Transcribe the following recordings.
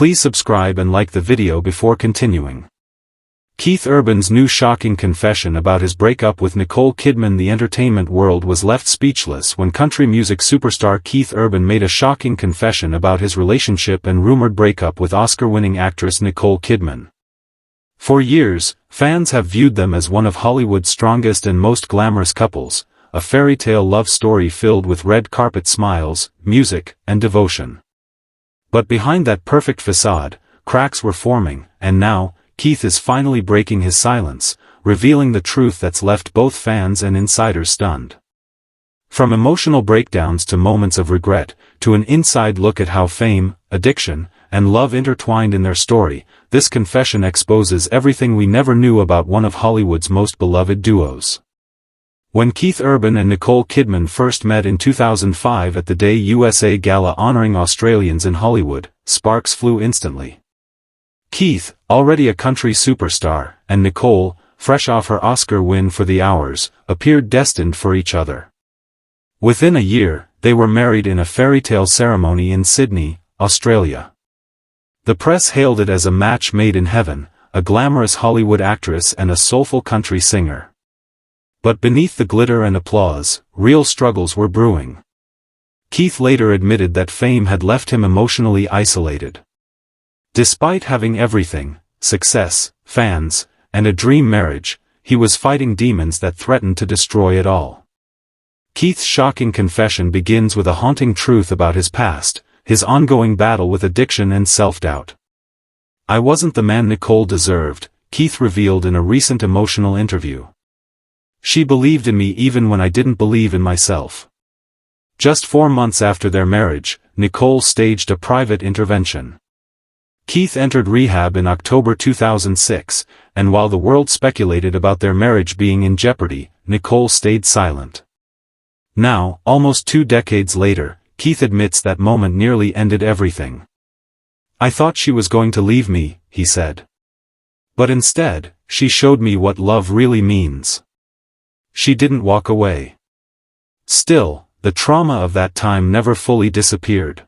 Please subscribe and like the video before continuing. Keith Urban's new shocking confession about his breakup with Nicole Kidman. The entertainment world was left speechless when country music superstar Keith Urban made a shocking confession about his relationship and rumored breakup with Oscar-winning actress Nicole Kidman. For years, fans have viewed them as one of Hollywood's strongest and most glamorous couples, a fairy tale love story filled with red carpet smiles, music, and devotion. But behind that perfect facade, cracks were forming, and now, Keith is finally breaking his silence, revealing the truth that's left both fans and insiders stunned. From emotional breakdowns to moments of regret, to an inside look at how fame, addiction, and love intertwined in their story, this confession exposes everything we never knew about one of Hollywood's most beloved duos. When Keith Urban and Nicole Kidman first met in 2005 at the Day USA Gala honoring Australians in Hollywood, sparks flew instantly. Keith, already a country superstar, and Nicole, fresh off her Oscar win for The Hours, appeared destined for each other. Within a year, they were married in a fairy tale ceremony in Sydney, Australia. The press hailed it as a match made in heaven, a glamorous Hollywood actress and a soulful country singer. But beneath the glitter and applause, real struggles were brewing. Keith later admitted that fame had left him emotionally isolated. Despite having everything, success, fans, and a dream marriage, he was fighting demons that threatened to destroy it all. Keith's shocking confession begins with a haunting truth about his past, his ongoing battle with addiction and self-doubt. "I wasn't the man Nicole deserved," Keith revealed in a recent emotional interview. "She believed in me even when I didn't believe in myself." Just 4 months after their marriage, Nicole staged a private intervention. Keith entered rehab in October 2006, and while the world speculated about their marriage being in jeopardy, Nicole stayed silent. Now, almost 2 decades later, Keith admits that moment nearly ended everything. "I thought she was going to leave me," he said. "But instead, she showed me what love really means. She didn't walk away." Still, the trauma of that time never fully disappeared.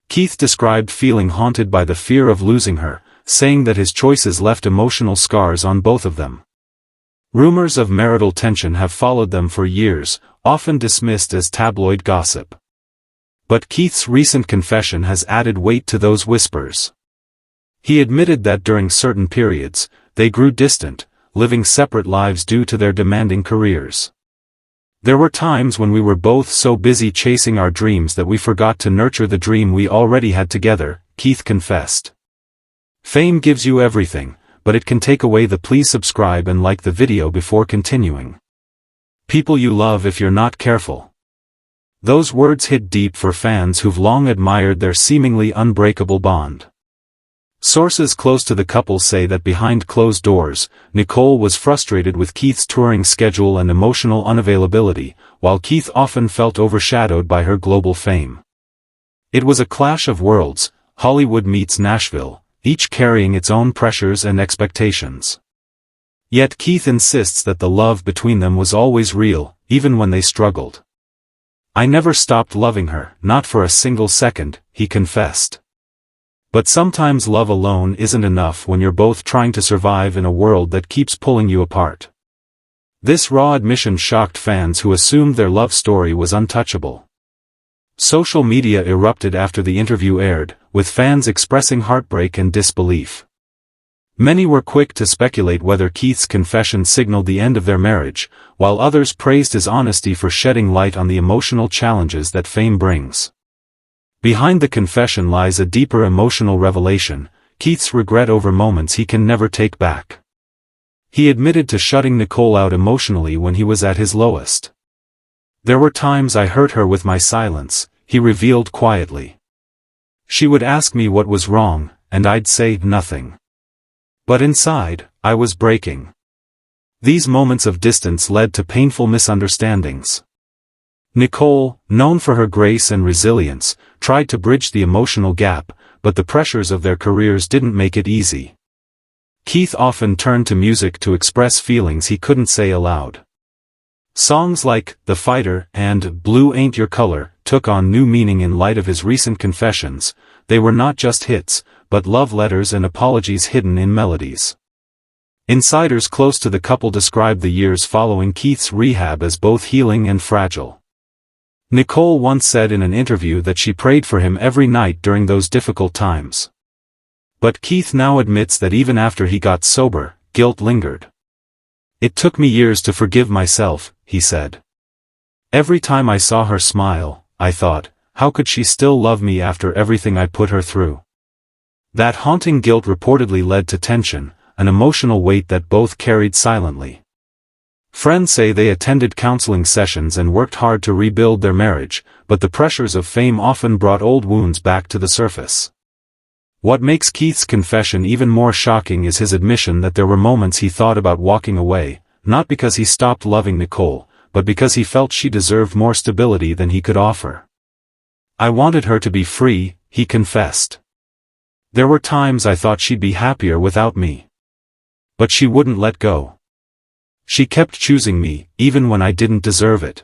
Keith described feeling haunted by the fear of losing her, saying that his choices left emotional scars on both of them. Rumors of marital tension have followed them for years, often dismissed as tabloid gossip. But Keith's recent confession has added weight to those whispers. He admitted that during certain periods, they grew distant, living separate lives due to their demanding careers. "There were times when we were both so busy chasing our dreams that we forgot to nurture the dream we already had together," Keith confessed. Fame gives you everything, but it can take away the. Please subscribe and like the video before continuing. "People you love if you're not careful." Those words hit deep for fans who've long admired their seemingly unbreakable bond. Sources close to the couple say that behind closed doors, Nicole was frustrated with Keith's touring schedule and emotional unavailability, while Keith often felt overshadowed by her global fame. It was a clash of worlds, Hollywood meets Nashville, each carrying its own pressures and expectations. Yet Keith insists that the love between them was always real, even when they struggled. "I never stopped loving her, not for a single second," he confessed. But sometimes love alone isn't enough when you're both trying to survive in a world that keeps pulling you apart. This raw admission shocked fans who assumed their love story was untouchable. Social media erupted after the interview aired, with fans expressing heartbreak and disbelief. Many were quick to speculate whether Keith's confession signaled the end of their marriage, while others praised his honesty for shedding light on the emotional challenges that fame brings. Behind the confession lies a deeper emotional revelation, Keith's regret over moments he can never take back. He admitted to shutting Nicole out emotionally when he was at his lowest. "There were times I hurt her with my silence," he revealed quietly. "She would ask me what was wrong, and I'd say nothing. But inside, I was breaking." These moments of distance led to painful misunderstandings. Nicole, known for her grace and resilience, tried to bridge the emotional gap, but the pressures of their careers didn't make it easy. Keith often turned to music to express feelings he couldn't say aloud. Songs like "The Fighter" and "Blue Ain't Your Color" took on new meaning in light of his recent confessions, they were not just hits, but love letters and apologies hidden in melodies. Insiders close to the couple described the years following Keith's rehab as both healing and fragile. Nicole once said in an interview that she prayed for him every night during those difficult times. But Keith now admits that even after he got sober, guilt lingered. "It took me years to forgive myself," he said. "Every time I saw her smile, I thought, how could she still love me after everything I put her through?" That haunting guilt reportedly led to tension, an emotional weight that both carried silently. Friends say they attended counseling sessions and worked hard to rebuild their marriage, but the pressures of fame often brought old wounds back to the surface. What makes Keith's confession even more shocking is his admission that there were moments he thought about walking away, not because he stopped loving Nicole, but because he felt she deserved more stability than he could offer. "I wanted her to be free," he confessed. "There were times I thought she'd be happier without me. But she wouldn't let go. She kept choosing me, even when I didn't deserve it."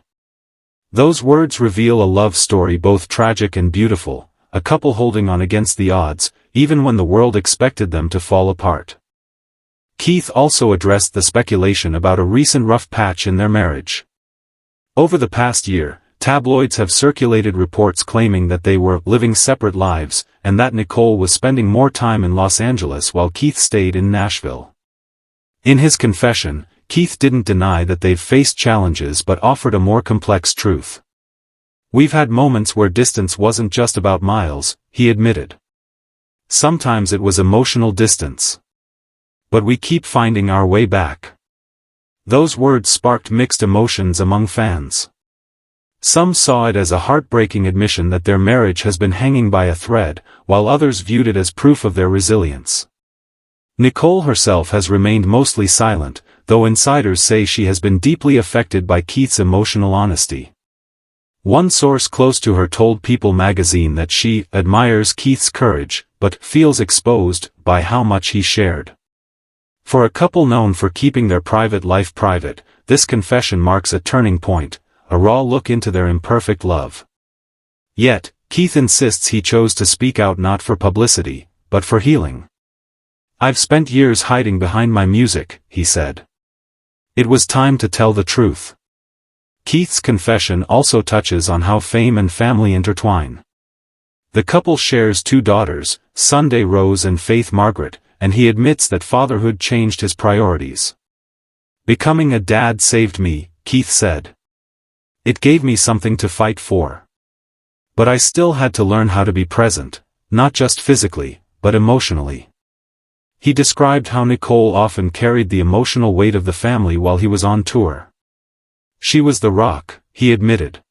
Those words reveal a love story both tragic and beautiful, a couple holding on against the odds, even when the world expected them to fall apart. Keith also addressed the speculation about a recent rough patch in their marriage. Over the past year, tabloids have circulated reports claiming that they were living separate lives, and that Nicole was spending more time in Los Angeles while Keith stayed in Nashville. In his confession, Keith didn't deny that they've faced challenges but offered a more complex truth. "We've had moments where distance wasn't just about miles," he admitted. "Sometimes it was emotional distance. But we keep finding our way back." Those words sparked mixed emotions among fans. Some saw it as a heartbreaking admission that their marriage has been hanging by a thread, while others viewed it as proof of their resilience. Nicole herself has remained mostly silent, though insiders say she has been deeply affected by Keith's emotional honesty. One source close to her told People magazine that she admires Keith's courage, but feels exposed by how much he shared. For a couple known for keeping their private life private, this confession marks a turning point, a raw look into their imperfect love. Yet, Keith insists he chose to speak out not for publicity, but for healing. "I've spent years hiding behind my music," he said. "It was time to tell the truth." Keith's confession also touches on how fame and family intertwine. The couple shares 2 daughters, Sunday Rose and Faith Margaret, and he admits that fatherhood changed his priorities. "Becoming a dad saved me," Keith said. "It gave me something to fight for. But I still had to learn how to be present, not just physically, but emotionally." He described how Nicole often carried the emotional weight of the family while he was on tour. "She was the rock," he admitted.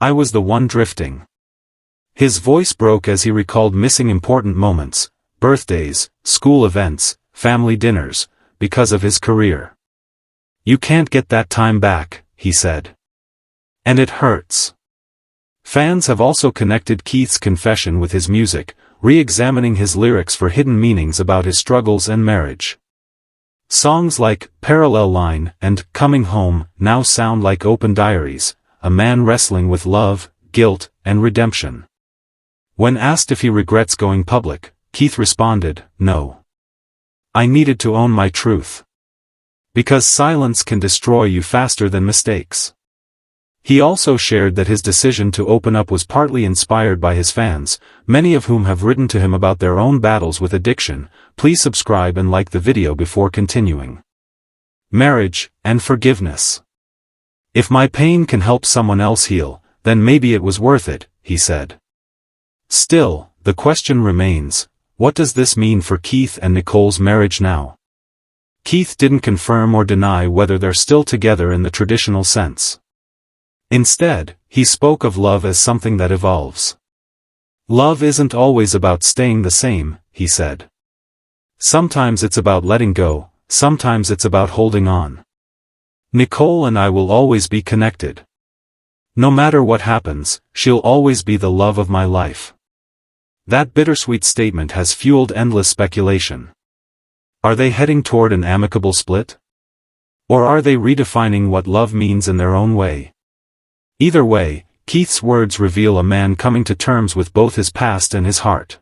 "I was the one drifting." His voice broke as he recalled missing important moments, birthdays, school events, family dinners, because of his career. "You can't get that time back," he said. "And it hurts." Fans have also connected Keith's confession with his music, re-examining his lyrics for hidden meanings about his struggles and marriage. Songs like "Parallel Line" and "Coming Home" now sound like open diaries, a man wrestling with love, guilt, and redemption. When asked if he regrets going public, Keith responded, "No. I needed to own my truth. Because silence can destroy you faster than mistakes." He also shared that his decision to open up was partly inspired by his fans, many of whom have written to him about their own battles with addiction. Please subscribe and like the video before continuing. Marriage and forgiveness. "If my pain can help someone else heal, then maybe it was worth it," he said. Still, the question remains, what does this mean for Keith and Nicole's marriage now? Keith didn't confirm or deny whether they're still together in the traditional sense. Instead, he spoke of love as something that evolves. "Love isn't always about staying the same," he said. "Sometimes it's about letting go, sometimes it's about holding on. Nicole and I will always be connected. No matter what happens, she'll always be the love of my life." That bittersweet statement has fueled endless speculation. Are they heading toward an amicable split? Or are they redefining what love means in their own way? Either way, Keith's words reveal a man coming to terms with both his past and his heart.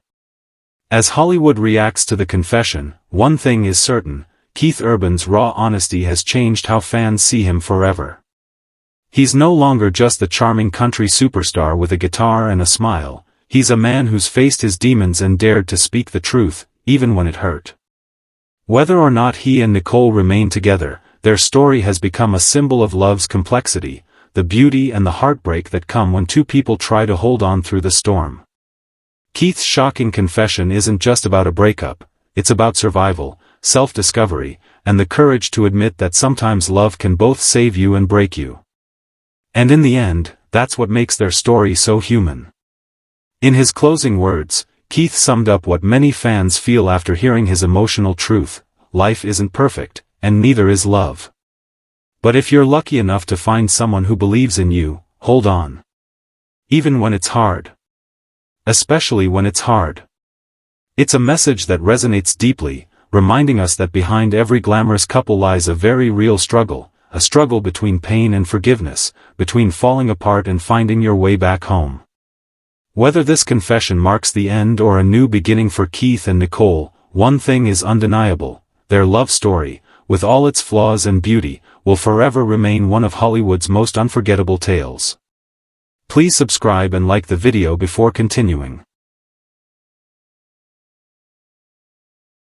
As Hollywood reacts to the confession, one thing is certain: Keith Urban's raw honesty has changed how fans see him forever. He's no longer just the charming country superstar with a guitar and a smile. He's a man who's faced his demons and dared to speak the truth, even when it hurt. Whether or not he and Nicole remain together, their story has become a symbol of love's complexity, the beauty and the heartbreak that come when two people try to hold on through the storm. Keith's shocking confession isn't just about a breakup, it's about survival, self-discovery, and the courage to admit that sometimes love can both save you and break you. And in the end, that's what makes their story so human. In his closing words, Keith summed up what many fans feel after hearing his emotional truth: life isn't perfect, and neither is love. But if you're lucky enough to find someone who believes in you, hold on. Even when it's hard. Especially when it's hard. It's a message that resonates deeply, reminding us that behind every glamorous couple lies a very real struggle, a struggle between pain and forgiveness, between falling apart and finding your way back home. Whether this confession marks the end or a new beginning for Keith and Nicole, one thing is undeniable: their love story, with all its flaws and beauty, will forever remain one of Hollywood's most unforgettable tales. Please subscribe and like the video before continuing.